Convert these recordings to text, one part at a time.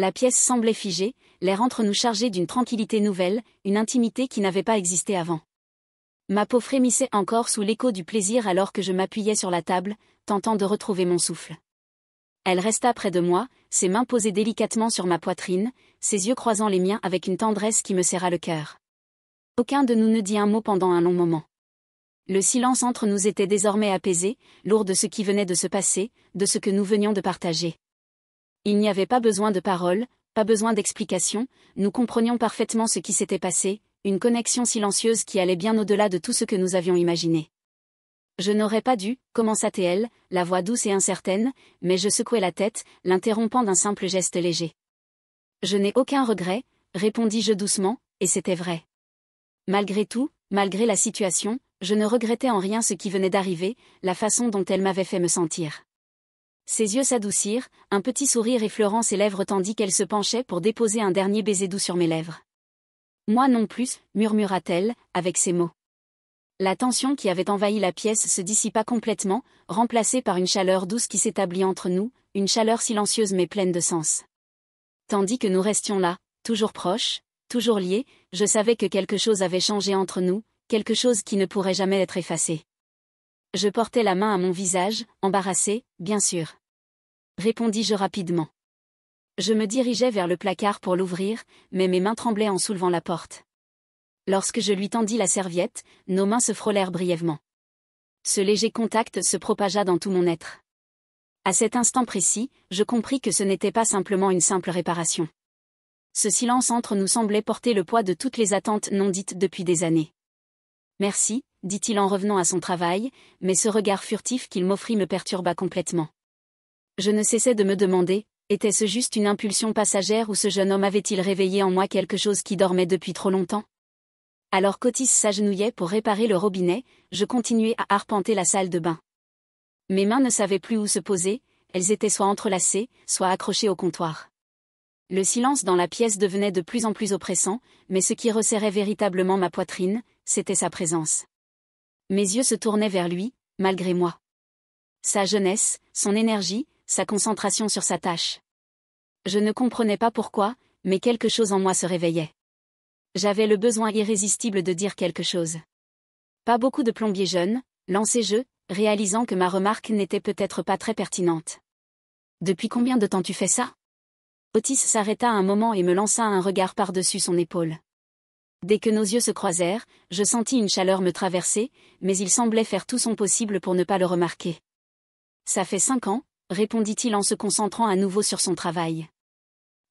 La pièce semblait figée, l'air entre nous chargé d'une tranquillité nouvelle, une intimité qui n'avait pas existé avant. Ma peau frémissait encore sous l'écho du plaisir alors que je m'appuyais sur la table, tentant de retrouver mon souffle. Elle resta près de moi, ses mains posées délicatement sur ma poitrine, ses yeux croisant les miens avec une tendresse qui me serra le cœur. Aucun de nous ne dit un mot pendant un long moment. Le silence entre nous était désormais apaisé, lourd de ce qui venait de se passer, de ce que nous venions de partager. Il n'y avait pas besoin de paroles, pas besoin d'explications, nous comprenions parfaitement ce qui s'était passé, une connexion silencieuse qui allait bien au-delà de tout ce que nous avions imaginé. Je n'aurais pas dû, commença-t-elle, la voix douce et incertaine, mais je secouai la tête, l'interrompant d'un simple geste léger. Je n'ai aucun regret, répondis-je doucement, et c'était vrai. Malgré tout, malgré la situation, je ne regrettais en rien ce qui venait d'arriver, la façon dont elle m'avait fait me sentir. Ses yeux s'adoucirent, un petit sourire effleurant ses lèvres tandis qu'elle se penchait pour déposer un dernier baiser doux sur mes lèvres. Moi non plus, murmura-t-elle, avec ces mots. La tension qui avait envahi la pièce se dissipa complètement, remplacée par une chaleur douce qui s'établit entre nous, une chaleur silencieuse mais pleine de sens. Tandis que nous restions là, toujours proches, toujours liés, je savais que quelque chose avait changé entre nous, quelque chose qui ne pourrait jamais être effacé. Je portais la main à mon visage, embarrassé, bien sûr. Répondis-je rapidement. Je me dirigeais vers le placard pour l'ouvrir, mais mes mains tremblaient en soulevant la porte. Lorsque je lui tendis la serviette, nos mains se frôlèrent brièvement. Ce léger contact se propagea dans tout mon être. À cet instant précis, je compris que ce n'était pas simplement une simple réparation. Ce silence entre nous semblait porter le poids de toutes les attentes non dites depuis des années. Merci, dit-il en revenant à son travail, mais ce regard furtif qu'il m'offrit me perturba complètement. Je ne cessais de me demander, était-ce juste une impulsion passagère ou ce jeune homme avait-il réveillé en moi quelque chose qui dormait depuis trop longtemps? Alors qu'Otis s'agenouillait pour réparer le robinet, je continuais à arpenter la salle de bain. Mes mains ne savaient plus où se poser, elles étaient soit entrelacées, soit accrochées au comptoir. Le silence dans la pièce devenait de plus en plus oppressant, mais ce qui resserrait véritablement ma poitrine, c'était sa présence. Mes yeux se tournaient vers lui, malgré moi. Sa jeunesse, son énergie, sa concentration sur sa tâche. Je ne comprenais pas pourquoi, mais quelque chose en moi se réveillait. J'avais le besoin irrésistible de dire quelque chose. Pas beaucoup de plombiers jeunes, lançai-je, réalisant que ma remarque n'était peut-être pas très pertinente. Depuis combien de temps tu fais ça? Otis s'arrêta un moment et me lança un regard par-dessus son épaule. Dès que nos yeux se croisèrent, je sentis une chaleur me traverser, mais il semblait faire tout son possible pour ne pas le remarquer. Ça fait 5 ans, répondit-il en se concentrant à nouveau sur son travail.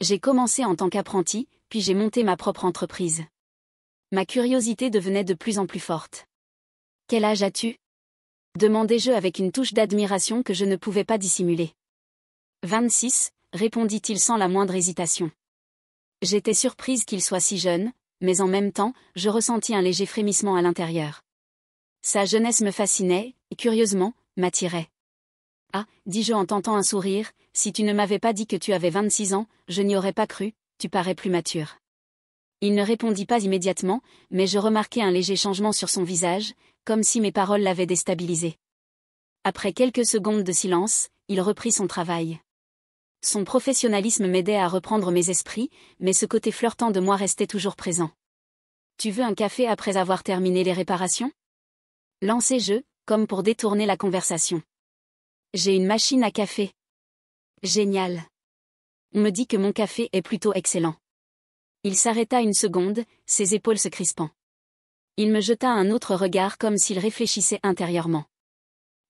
J'ai commencé en tant qu'apprenti, puis j'ai monté ma propre entreprise. Ma curiosité devenait de plus en plus forte. Quel âge as-tu? Demandai-je avec une touche d'admiration que je ne pouvais pas dissimuler. 26, répondit-il sans la moindre hésitation. J'étais surprise qu'il soit si jeune, mais en même temps, je ressentis un léger frémissement à l'intérieur. Sa jeunesse me fascinait, et curieusement, m'attirait. Ah, dis-je en tentant un sourire, si tu ne m'avais pas dit que tu avais 26 ans, je n'y aurais pas cru, tu parais plus mature. Il ne répondit pas immédiatement, mais je remarquai un léger changement sur son visage, comme si mes paroles l'avaient déstabilisé. Après quelques secondes de silence, il reprit son travail. Son professionnalisme m'aidait à reprendre mes esprits, mais ce côté flirtant de moi restait toujours présent. Tu veux un café après avoir terminé les réparations? Lançai-je, comme pour détourner la conversation. J'ai une machine à café. Génial. On me dit que mon café est plutôt excellent. Il s'arrêta une seconde, ses épaules se crispant. Il me jeta un autre regard comme s'il réfléchissait intérieurement.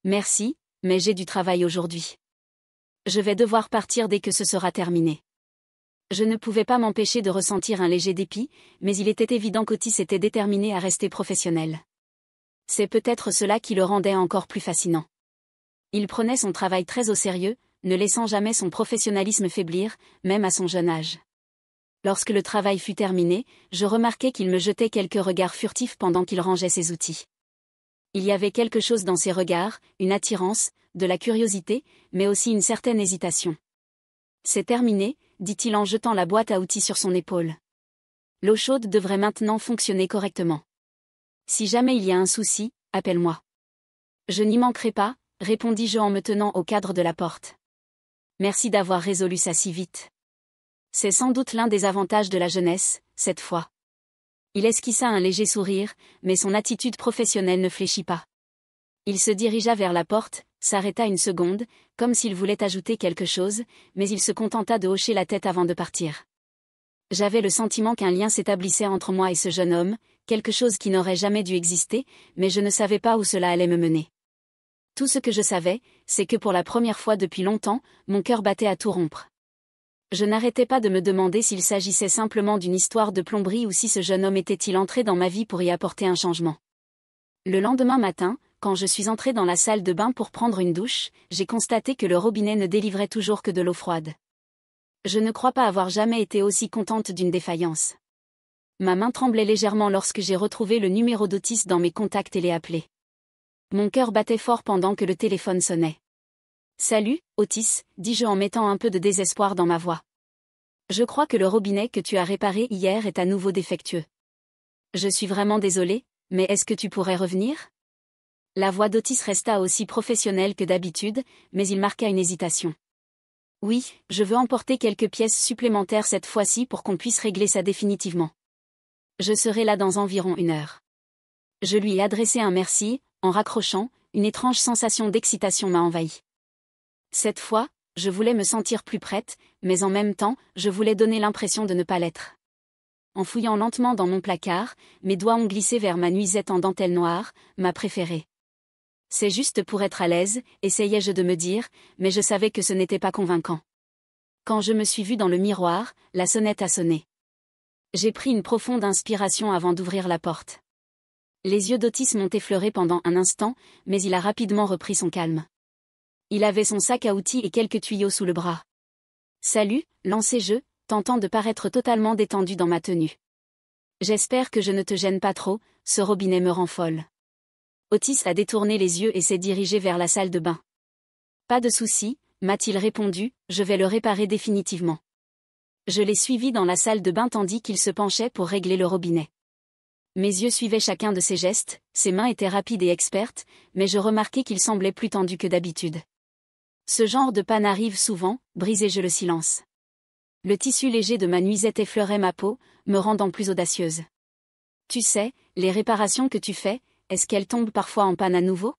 Merci, mais j'ai du travail aujourd'hui. Je vais devoir partir dès que ce sera terminé. Je ne pouvais pas m'empêcher de ressentir un léger dépit, mais il était évident qu'Otis était déterminé à rester professionnel. C'est peut-être cela qui le rendait encore plus fascinant. Il prenait son travail très au sérieux, ne laissant jamais son professionnalisme faiblir, même à son jeune âge. Lorsque le travail fut terminé, je remarquai qu'il me jetait quelques regards furtifs pendant qu'il rangeait ses outils. Il y avait quelque chose dans ses regards, une attirance, de la curiosité, mais aussi une certaine hésitation. C'est terminé, dit-il en jetant la boîte à outils sur son épaule. L'eau chaude devrait maintenant fonctionner correctement. Si jamais il y a un souci, appelle-moi. Je n'y manquerai pas, répondis-je en me tenant au cadre de la porte. Merci d'avoir résolu ça si vite. C'est sans doute l'un des avantages de la jeunesse, cette fois. Il esquissa un léger sourire, mais son attitude professionnelle ne fléchit pas. Il se dirigea vers la porte, s'arrêta une seconde, comme s'il voulait ajouter quelque chose, mais il se contenta de hocher la tête avant de partir. J'avais le sentiment qu'un lien s'établissait entre moi et ce jeune homme, quelque chose qui n'aurait jamais dû exister, mais je ne savais pas où cela allait me mener. Tout ce que je savais, c'est que pour la première fois depuis longtemps, mon cœur battait à tout rompre. Je n'arrêtais pas de me demander s'il s'agissait simplement d'une histoire de plomberie ou si ce jeune homme était-il entré dans ma vie pour y apporter un changement. Le lendemain matin, quand je suis entrée dans la salle de bain pour prendre une douche, j'ai constaté que le robinet ne délivrait toujours que de l'eau froide. Je ne crois pas avoir jamais été aussi contente d'une défaillance. Ma main tremblait légèrement lorsque j'ai retrouvé le numéro d'Otis dans mes contacts et l'ai appelé. Mon cœur battait fort pendant que le téléphone sonnait. « Salut, Otis », dis-je en mettant un peu de désespoir dans ma voix. « Je crois que le robinet que tu as réparé hier est à nouveau défectueux. Je suis vraiment désolée, mais est-ce que tu pourrais revenir ?» La voix d'Otis resta aussi professionnelle que d'habitude, mais il marqua une hésitation. « Oui, je veux emporter quelques pièces supplémentaires cette fois-ci pour qu'on puisse régler ça définitivement. Je serai là dans environ 1 heure. » Je lui ai adressé un merci, en raccrochant, une étrange sensation d'excitation m'a envahi. Cette fois, je voulais me sentir plus prête, mais en même temps, je voulais donner l'impression de ne pas l'être. En fouillant lentement dans mon placard, mes doigts ont glissé vers ma nuisette en dentelle noire, ma préférée. C'est juste pour être à l'aise, essayai-je de me dire, mais je savais que ce n'était pas convaincant. Quand je me suis vue dans le miroir, la sonnette a sonné. J'ai pris une profonde inspiration avant d'ouvrir la porte. Les yeux d'Otis m'ont effleuré pendant un instant, mais il a rapidement repris son calme. Il avait son sac à outils et quelques tuyaux sous le bras. « Salut », lançai-je, tentant de paraître totalement détendu dans ma tenue. « J'espère que je ne te gêne pas trop, ce robinet me rend folle. » Otis a détourné les yeux et s'est dirigé vers la salle de bain. « Pas de souci », m'a-t-il répondu, je vais le réparer définitivement. Je l'ai suivi dans la salle de bain tandis qu'il se penchait pour régler le robinet. Mes yeux suivaient chacun de ses gestes, ses mains étaient rapides et expertes, mais je remarquai qu'il semblait plus tendu que d'habitude. Ce genre de panne arrive souvent, brisai-je le silence. Le tissu léger de ma nuisette effleurait ma peau, me rendant plus audacieuse. Tu sais, les réparations que tu fais, est-ce qu'elles tombent parfois en panne à nouveau ?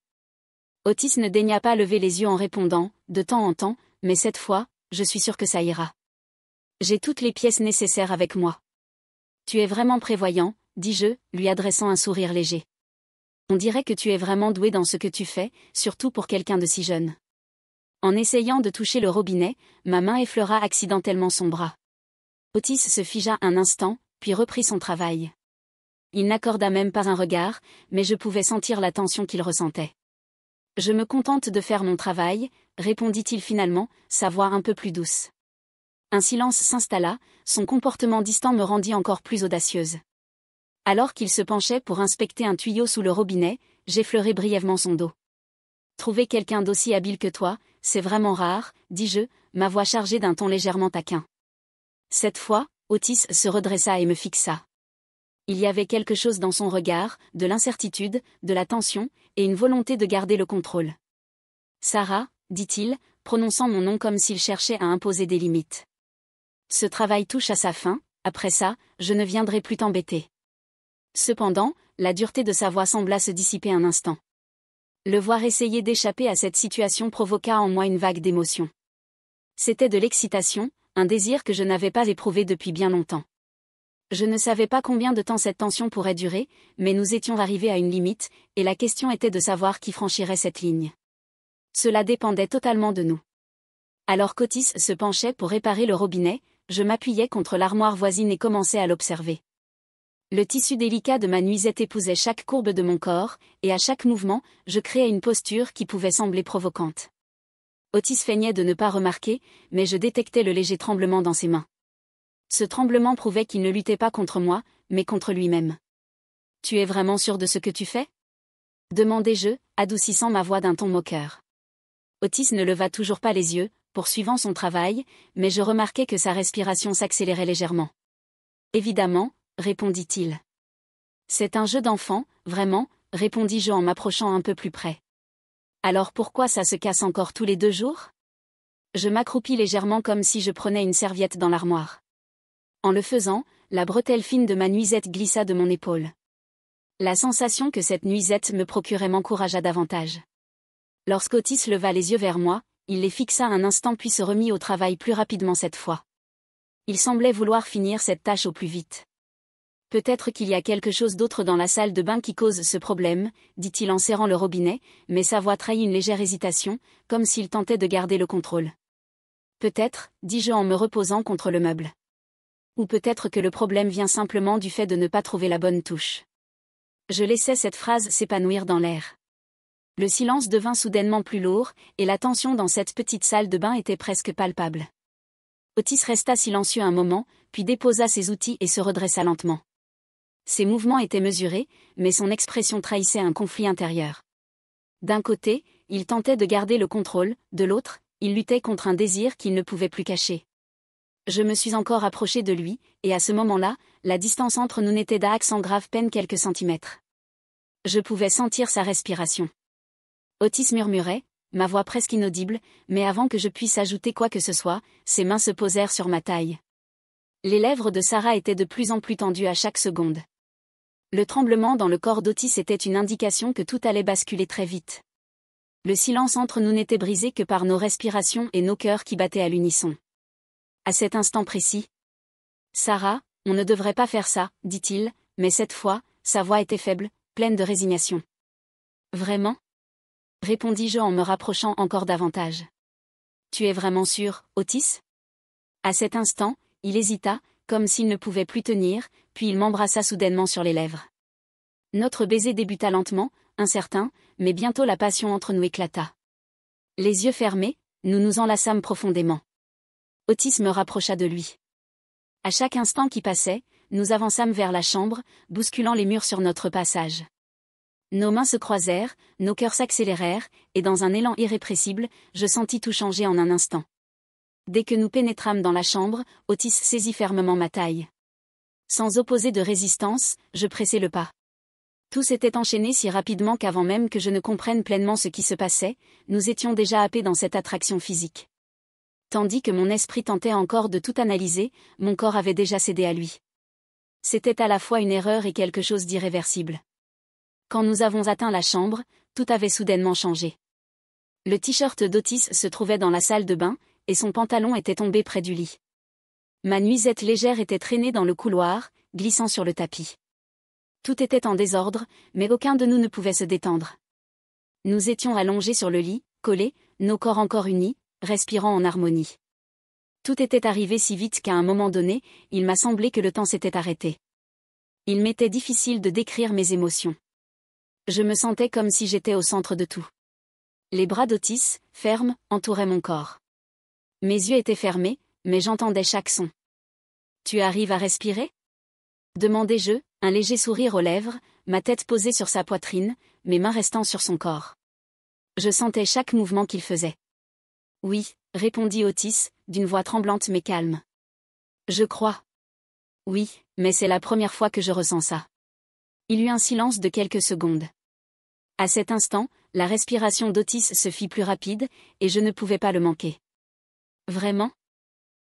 Otis ne daigna pas lever les yeux en répondant, de temps en temps, mais cette fois, je suis sûre que ça ira. J'ai toutes les pièces nécessaires avec moi. Tu es vraiment prévoyant, dis-je, lui adressant un sourire léger. On dirait que tu es vraiment doué dans ce que tu fais, surtout pour quelqu'un de si jeune. En essayant de toucher le robinet, ma main effleura accidentellement son bras. Otis se figea un instant, puis reprit son travail. Il n'accorda même pas un regard, mais je pouvais sentir la tension qu'il ressentait. « Je me contente de faire mon travail », répondit-il finalement, sa voix un peu plus douce. Un silence s'installa, son comportement distant me rendit encore plus audacieuse. Alors qu'il se penchait pour inspecter un tuyau sous le robinet, j'effleurai brièvement son dos. « Trouver quelqu'un d'aussi habile que toi, c'est vraiment rare, dis-je, ma voix chargée d'un ton légèrement taquin. Cette fois, Otis se redressa et me fixa. Il y avait quelque chose dans son regard, de l'incertitude, de la tension, et une volonté de garder le contrôle. « Sarah », dit-il, prononçant mon nom comme s'il cherchait à imposer des limites. « Ce travail touche à sa fin, après ça, je ne viendrai plus t'embêter. » Cependant, la dureté de sa voix sembla se dissiper un instant. Le voir essayer d'échapper à cette situation provoqua en moi une vague d'émotion. C'était de l'excitation, un désir que je n'avais pas éprouvé depuis bien longtemps. Je ne savais pas combien de temps cette tension pourrait durer, mais nous étions arrivés à une limite, et la question était de savoir qui franchirait cette ligne. Cela dépendait totalement de nous. Alors qu'Otis se penchait pour réparer le robinet, je m'appuyais contre l'armoire voisine et commençais à l'observer. Le tissu délicat de ma nuisette épousait chaque courbe de mon corps, et à chaque mouvement, je créais une posture qui pouvait sembler provocante. Otis feignait de ne pas remarquer, mais je détectais le léger tremblement dans ses mains. Ce tremblement prouvait qu'il ne luttait pas contre moi, mais contre lui-même. « Tu es vraiment sûr de ce que tu fais ?» demandai-je, adoucissant ma voix d'un ton moqueur. Otis ne leva toujours pas les yeux, poursuivant son travail, mais je remarquai que sa respiration s'accélérait légèrement. « Évidemment, » répondit-il. « C'est un jeu d'enfant, vraiment, » répondis-je en m'approchant un peu plus près. « Alors pourquoi ça se casse encore tous les 2 jours ?» Je m'accroupis légèrement comme si je prenais une serviette dans l'armoire. En le faisant, la bretelle fine de ma nuisette glissa de mon épaule. La sensation que cette nuisette me procurait m'encouragea davantage. Lorsqu'Otis leva les yeux vers moi, il les fixa un instant puis se remit au travail plus rapidement cette fois. Il semblait vouloir finir cette tâche au plus vite. Peut-être qu'il y a quelque chose d'autre dans la salle de bain qui cause ce problème, dit-il en serrant le robinet, mais sa voix trahit une légère hésitation, comme s'il tentait de garder le contrôle. Peut-être, dis-je en me reposant contre le meuble. Ou peut-être que le problème vient simplement du fait de ne pas trouver la bonne touche. Je laissais cette phrase s'épanouir dans l'air. Le silence devint soudainement plus lourd, et la tension dans cette petite salle de bain était presque palpable. Otis resta silencieux un moment, puis déposa ses outils et se redressa lentement. Ses mouvements étaient mesurés, mais son expression trahissait un conflit intérieur. D'un côté, il tentait de garder le contrôle, de l'autre, il luttait contre un désir qu'il ne pouvait plus cacher. Je me suis encore approché de lui, et à ce moment-là, la distance entre nous n'était d'à sans grave peine quelques centimètres. Je pouvais sentir sa respiration. Otis murmurait, ma voix presque inaudible, mais avant que je puisse ajouter quoi que ce soit, ses mains se posèrent sur ma taille. Les lèvres de Sarah étaient de plus en plus tendues à chaque seconde. Le tremblement dans le corps d'Otis était une indication que tout allait basculer très vite. Le silence entre nous n'était brisé que par nos respirations et nos cœurs qui battaient à l'unisson. À cet instant précis. Sarah, on ne devrait pas faire ça, dit-il, mais cette fois, sa voix était faible, pleine de résignation. Vraiment ? Répondis-je en me rapprochant encore davantage. Tu es vraiment sûr, Otis ? À cet instant, il hésita, comme s'il ne pouvait plus tenir, puis il m'embrassa soudainement sur les lèvres. Notre baiser débuta lentement, incertain, mais bientôt la passion entre nous éclata. Les yeux fermés, nous nous enlaçâmes profondément. Otis me rapprocha de lui. À chaque instant qui passait, nous avançâmes vers la chambre, bousculant les murs sur notre passage. Nos mains se croisèrent, nos cœurs s'accélérèrent, et dans un élan irrépressible, je sentis tout changer en un instant. Dès que nous pénétrâmes dans la chambre, Otis saisit fermement ma taille. Sans opposer de résistance, je pressai le pas. Tout s'était enchaîné si rapidement qu'avant même que je ne comprenne pleinement ce qui se passait, nous étions déjà happés dans cette attraction physique. Tandis que mon esprit tentait encore de tout analyser, mon corps avait déjà cédé à lui. C'était à la fois une erreur et quelque chose d'irréversible. Quand nous avons atteint la chambre, tout avait soudainement changé. Le t-shirt d'Otis se trouvait dans la salle de bain, et son pantalon était tombé près du lit. Ma nuisette légère était traînée dans le couloir, glissant sur le tapis. Tout était en désordre, mais aucun de nous ne pouvait se détendre. Nous étions allongés sur le lit, collés, nos corps encore unis, respirant en harmonie. Tout était arrivé si vite qu'à un moment donné, il m'a semblé que le temps s'était arrêté. Il m'était difficile de décrire mes émotions. Je me sentais comme si j'étais au centre de tout. Les bras d'Otis, fermes, entouraient mon corps. Mes yeux étaient fermés, mais j'entendais chaque son. « Tu arrives à respirer ?» demandai-je, un léger sourire aux lèvres, ma tête posée sur sa poitrine, mes mains restant sur son corps. Je sentais chaque mouvement qu'il faisait. « Oui, » répondit Otis, d'une voix tremblante mais calme. « Je crois. »« Oui, mais c'est la première fois que je ressens ça. » Il y eut un silence de quelques secondes. À cet instant, la respiration d'Otis se fit plus rapide, et je ne pouvais pas le manquer. « Vraiment ? »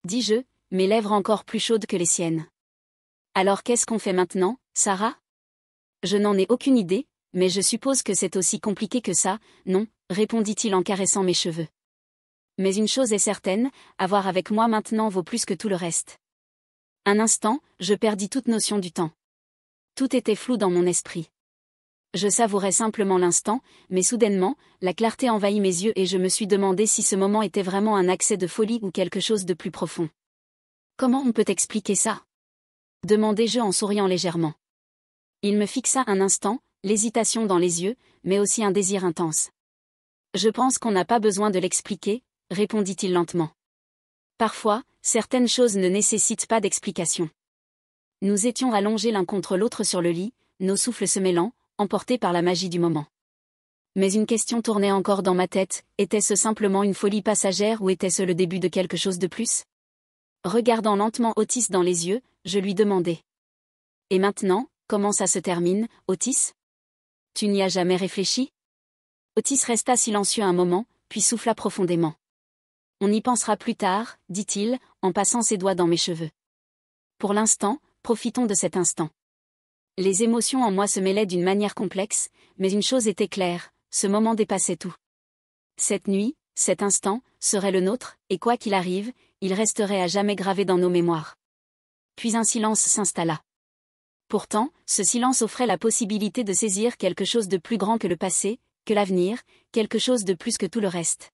dis-je, mes lèvres encore plus chaudes que les siennes. « Alors qu'est-ce qu'on fait maintenant, Sarah ? » Je n'en ai aucune idée, mais je suppose que c'est aussi compliqué que ça, non, répondit-il en caressant mes cheveux. Mais une chose est certaine, avoir avec moi maintenant vaut plus que tout le reste. Un instant, je perdis toute notion du temps. Tout était flou dans mon esprit. Je savourais simplement l'instant, mais soudainement, la clarté envahit mes yeux et je me suis demandé si ce moment était vraiment un accès de folie ou quelque chose de plus profond. Comment on peut expliquer ça ? demandai-je en souriant légèrement. Il me fixa un instant, l'hésitation dans les yeux, mais aussi un désir intense. Je pense qu'on n'a pas besoin de l'expliquer, répondit-il lentement. Parfois, certaines choses ne nécessitent pas d'explication. Nous étions allongés l'un contre l'autre sur le lit, nos souffles se mêlant, emportés par la magie du moment. Mais une question tournait encore dans ma tête, était-ce simplement une folie passagère ou était-ce le début de quelque chose de plus ? Regardant lentement Otis dans les yeux, je lui demandai. « Et maintenant, comment ça se termine, Otis ? Tu n'y as jamais réfléchi ? » Otis resta silencieux un moment, puis souffla profondément. « On y pensera plus tard, dit-il, en passant ses doigts dans mes cheveux. Pour l'instant, profitons de cet instant. Les émotions en moi se mêlaient d'une manière complexe, mais une chose était claire, ce moment dépassait tout. Cette nuit, cet instant, serait le nôtre, et quoi qu'il arrive, il resterait à jamais gravé dans nos mémoires. Puis un silence s'installa. Pourtant, ce silence offrait la possibilité de saisir quelque chose de plus grand que le passé, que l'avenir, quelque chose de plus que tout le reste.